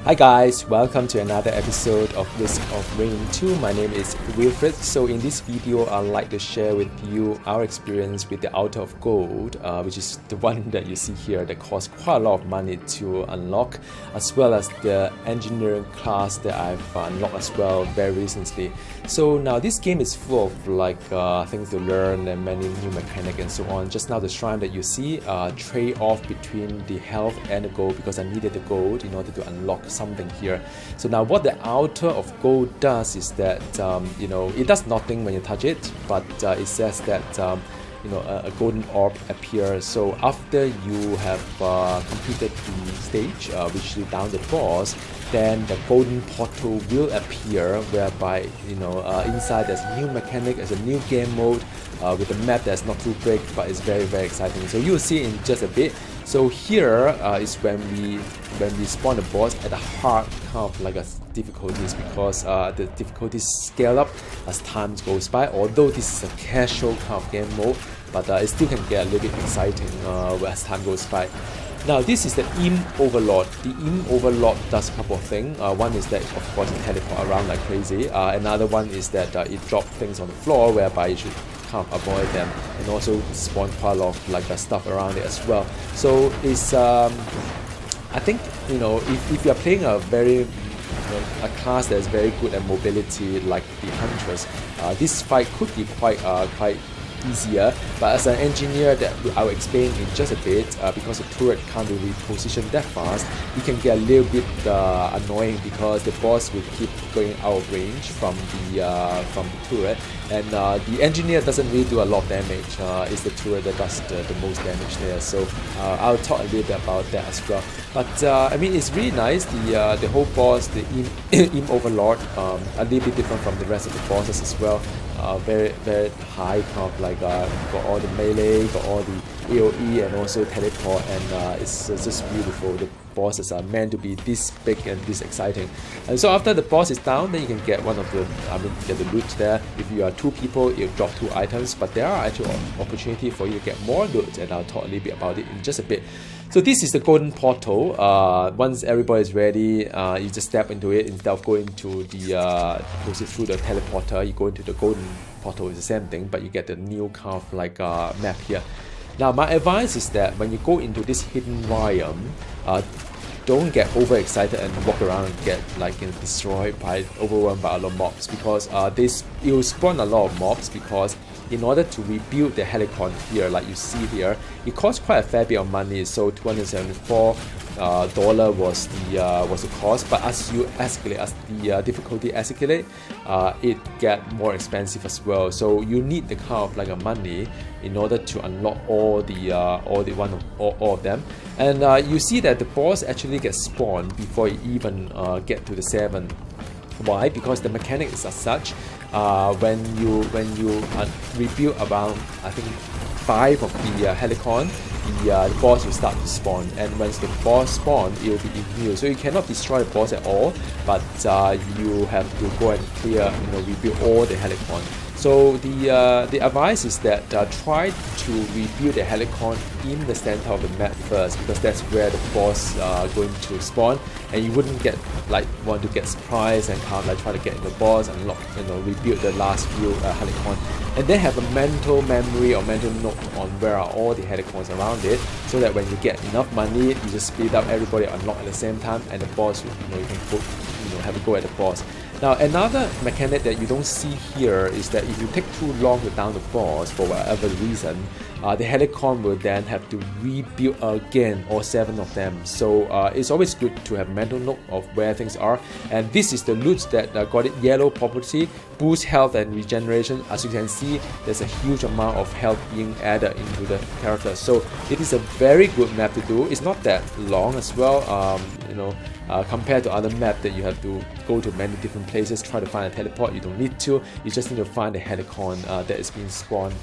Hi guys, welcome to another episode of Risk of Rain 2. My name is Wilfred. So in this video, I'd like to share with you our experience with the Altar of Gold, which is the one that you see here that costs quite a lot of money to unlock, as well as the engineering class that I've unlocked as well very recently. So now this game is full of things to learn and many new mechanics and so on. Just now the shrine that you see trade off between the health and the gold because I needed the gold in order to unlock something here. So now what the Altar of Gold does is that it does nothing when you touch it, but it says that a golden orb appears. So after you have completed the stage, which is down the boss, then the golden portal will appear, whereby inside there's a new mechanic, there's a new game mode with a map that's not too big, but it's very exciting. So you'll see in just a bit. So here is when we spawn the boss at a hard kind of like a difficulties, because the difficulties scale up as time goes by. Although this is a casual kind of game mode, but it still can get a little bit exciting as time goes by. Now this is the Imp Overlord. The Imp Overlord does a couple of things. One is that of course it teleport around like crazy. Another one is that it drops things on the floor, whereby you should kind of avoid them, and also spawn quite a lot of stuff around it as well. So it's I think if you're playing a a class that's very good at mobility like the Huntress, this fight could be quite easier, but as an engineer that I'll explain in just a bit, because the turret can't really position that fast, it can get a little bit annoying because the boss will keep going out of range from the turret, and the engineer doesn't really do a lot of damage. It's the turret that does the most damage there. So I'll talk a little bit about that as well. But I mean, it's really nice. The whole boss, the Imp Overlord, a little bit different from the rest of the bosses as well. Very high, kind of got all the melee, got all the AoE, and also teleport, and it's just beautiful. The bosses are meant to be this big and this exciting. And so after the boss is down, then you can get get the loot there. If you are two people, you'll drop 2 items, but there are actually opportunity for you to get more loot, and I'll talk a little bit about it in just a bit. So this is the golden portal. Once everybody is ready, you just step into it instead of going to proceed through the teleporter. You go into the golden portal. It's the same thing, but you get the new kind of map here. Now my advice is that when you go into this hidden realm, don't get overexcited and walk around and get overwhelmed by a lot of mobs, because you'll spawn a lot of mobs, because in order to rebuild the Helicon here, like you see here, it costs quite a fair bit of money. So $274 was the cost, but as you escalate, as the difficulty escalate, it get more expensive as well. So you need the kind of money in order to unlock all of them. And you see that the boss actually gets spawned before you even get to the 7. Why? Because the mechanics are such. When you rebuild around, I think, 5 of the Helicon, the boss will start to spawn, and once the boss spawns, it will be immune. So you cannot destroy the boss at all, but you have to go and clear, rebuild all the Helicon. So the advice is that try to rebuild the Helicon in the center of the map first, because that's where the boss going to spawn, and you wouldn't want to get surprised and kind of try to get in the boss and rebuild the last few Helicon, and then have a mental memory or mental note on where are all the Helicons around it, so that when you get enough money, you just speed up everybody unlock at the same time, and the boss you can have a go at the boss. Now another mechanic that you don't see here is that if you take too long to down the boss for whatever reason, the Helicon will then have to rebuild again, all 7 of them. So it's always good to have mental note of where things are. And this is the loot that got it yellow property, boost health and regeneration. As you can see, there's a huge amount of health being added into the character. So it is a very good map to do. It's not that long as well. Compared to other maps that you have to go to many different places, try to find a teleport. You don't need to. You just need to find a Helicon that is being spawned,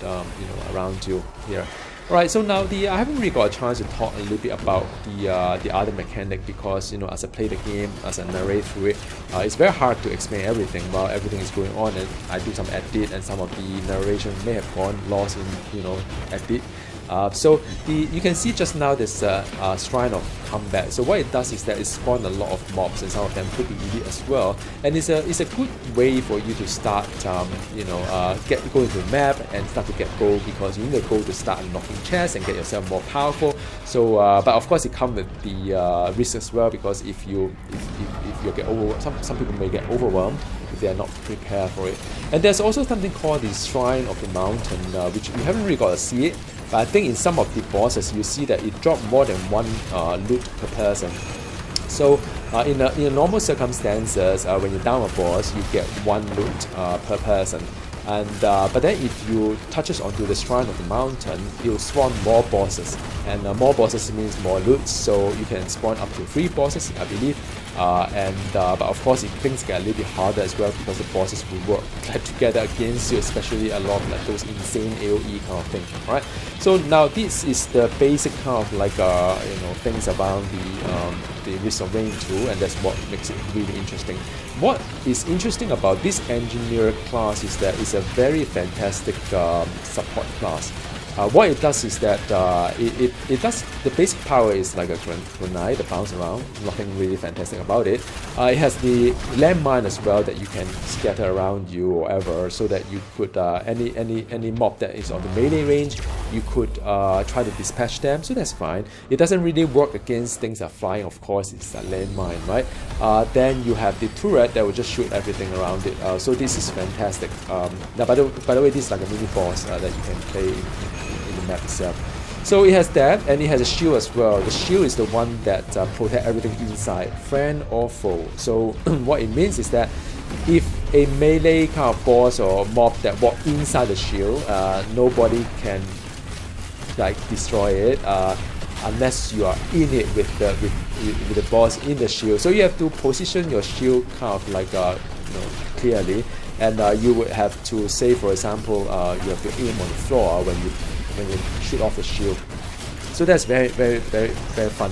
around you here. Alright, so now I haven't really got a chance to talk a little bit about the other mechanic, because as I play the game, as I narrate through it, it's very hard to explain everything while everything is going on, and I do some edit, and some of the narration may have gone lost in edit. So you can see just now this Shrine of Combat. So what it does is that it spawns a lot of mobs, and some of them could be elite as well. And it's a good way for you to start, go into the map and start to get gold, because you need the gold to start unlocking chests and get yourself more powerful. So, but of course, it comes with the risk as well, because if you get some people may get overwhelmed if they are not prepared for it. And there's also something called the Shrine of the Mountain, which we haven't really got to see it. But I think in some of the bosses, you see that it drops more than one loot per person. So in a normal circumstances, when you down a boss, you get one loot per person. And but then if you touches onto the Shrine of the Mountain, you'll spawn more bosses, and more bosses means more loot. So you can spawn up to 3 bosses, I believe. But of course, things get a little bit harder as well, because the bosses will work together against you, especially a lot of like those insane AOE kind of thing. Right. So now this is the basic kind of like things around the Risk of Rain 2, and that's what makes it really interesting. What is interesting about this engineer class is that it's a very fantastic support class. What it does is that it does, the basic power is like a grenade that bounce around, nothing really fantastic about it. It has the landmine as well that you can scatter around you or whatever, so that you could any mob that is on the melee range, you could try to dispatch them, so that's fine. It doesn't really work against things that are flying, of course, it's a landmine, right? Then you have the turret that will just shoot everything around it, so this is fantastic. Now by the way, this is like a mini boss that you can play in the map itself. So it has that, and it has a shield as well. The shield is the one that protects everything inside, friend or foe. So what it means is that if a melee kind of boss or mob that walk inside the shield, nobody can like destroy it unless you are in it with the boss in the shield. So you have to position your shield kind of like clearly, and you would have to say, for example, you have to aim on the floor when you shoot off the shield. So that's very fun.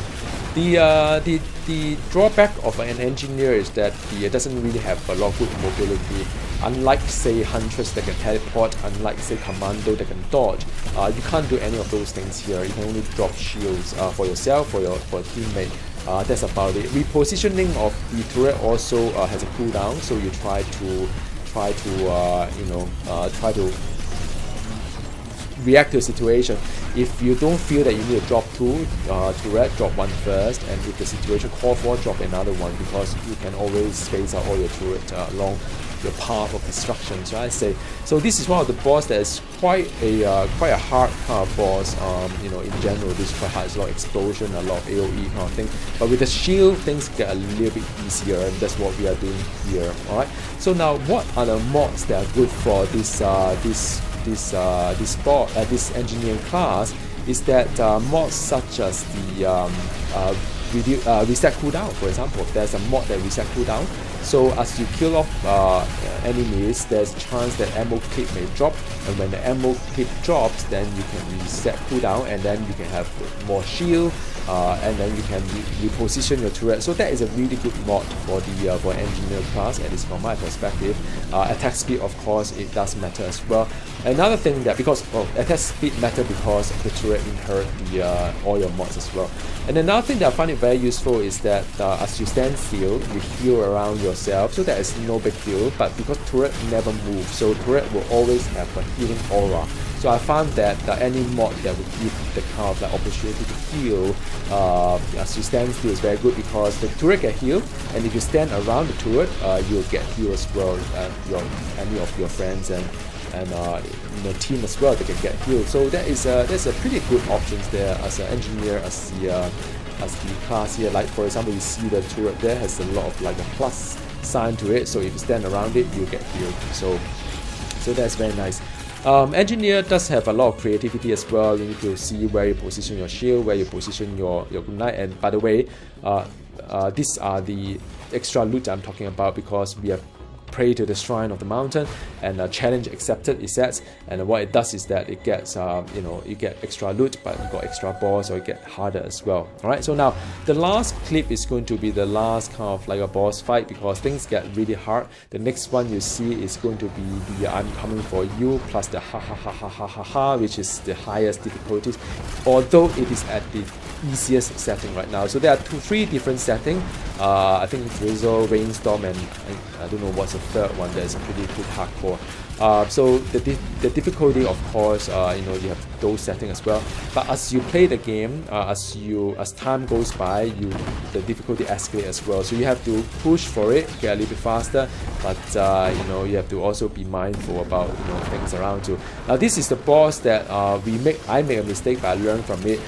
The drawback of an engineer is that it doesn't really have a lot of good mobility. Unlike say hunters that can teleport, unlike say commando that can dodge, you can't do any of those things here. You can only drop shields for yourself, for a teammate. That's about it. Repositioning of the turret also has a cooldown, so you try to react to a situation. If you don't feel that you need to drop 2 turret, drop 1 first, and if the situation calls for, drop another one, because you can always space out all your turret along your path of destruction, so I say. So this is one of the boss that is quite a hard kind of boss. In general, this is quite hard. It's a lot of explosion, a lot of AOE kind of thing. But with the shield, things get a little bit easier, and that's what we are doing here. All right. So now, what are the mods that are good for this engineering class? Is that mods such as the reset cooldown, for example. There's a mod that reset cooldown. So as you kill off enemies, there's a chance that ammo clip may drop, and when the ammo clip drops, then you can reset cooldown, and then you can have more shield, and then you can reposition your turret. So that is a really good mod for the for engineer class, at least from my perspective. Attack speed, of course, it does matter as well. Another thing that, because attack speed matter because the turret inherit all your mods as well. And another thing that I find it very useful is that as you stand still, you heal around yourself, so that is no big deal. But because turret never moves, so turret will always have a healing aura. So I found that any mod that would give the kind of like opportunity to heal as you stand still is very good, because the turret get healed, and if you stand around the turret, you'll get healed as well. Any of your friends and the team as well, they can get healed. So there's a pretty good options there as an engineer, as the class here. Like for example, you see the turret there has a lot of like a plus sign to it, so if you stand around it, you get healed. So that's very nice. Engineer does have a lot of creativity as well. You need to see where you position your shield, where you position your grenade. And by the way, these are the extra loot I'm talking about, because we have pray to the shrine of the mountain, and challenge accepted, it says. And what it does is that it gets you know, you get extra loot, but you got extra boss, or it get harder as well. Alright, so now the last clip is going to be the last kind of like a boss fight, because things get really hard. The next one you see is going to be the I'm coming for you plus the ha ha ha ha ha ha ha, which is the highest difficulties, although it is at the easiest setting right now. So there are three different settings. I think Drizzle, Rainstorm, and I don't know what's the third one that's pretty hardcore. So the difficulty, of course, you know, you have those settings as well. But as you play the game, as time goes by, the difficulty escalates as well. So you have to push for it, get a little bit faster. But you know, you have to also be mindful about, you know, things around you. Now this is the boss that I make a mistake, but I learned from it.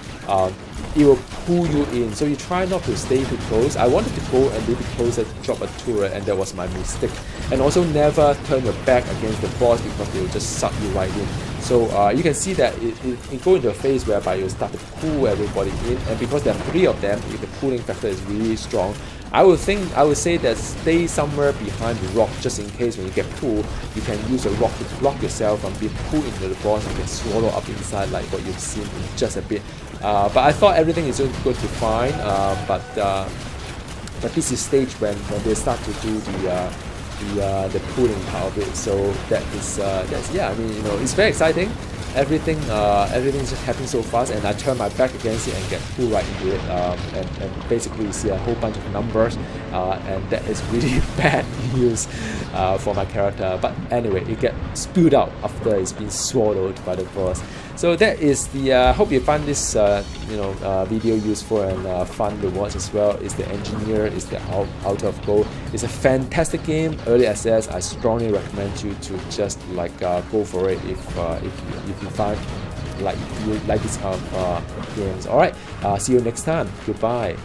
It will pull you in, so you try not to stay too close. I wanted to go a little bit closer to drop a turret, and that was my mistake. And also never turn your back against the boss, because they will just suck you right in. So you can see that it go into a phase whereby you start to pull everybody in, and because there are three of them, the pulling factor is really strong. I would say that stay somewhere behind the rock, just in case when you get pulled, you can use a rock to block yourself from being pulled into the boss and get swallowed up inside, like what you've seen in just a bit. But I thought everything is going to be fine. But this is stage when they start to do the pulling part of it. So that's yeah. I mean, you know, it's very exciting. Everything's just happening so fast, and I turn my back against it and get pulled right into it, and basically you see a whole bunch of numbers, and that is really bad news for my character. But anyway, it gets spewed out after it's been swallowed by the boss. So that is the. Hope you find this video useful and fun to watch as well. It's the Engineer, it's the Altar of Gold. It's a fantastic game, early access. I strongly recommend you to just like go for it if you find like you like this kind of games. Alright, see you next time. Goodbye.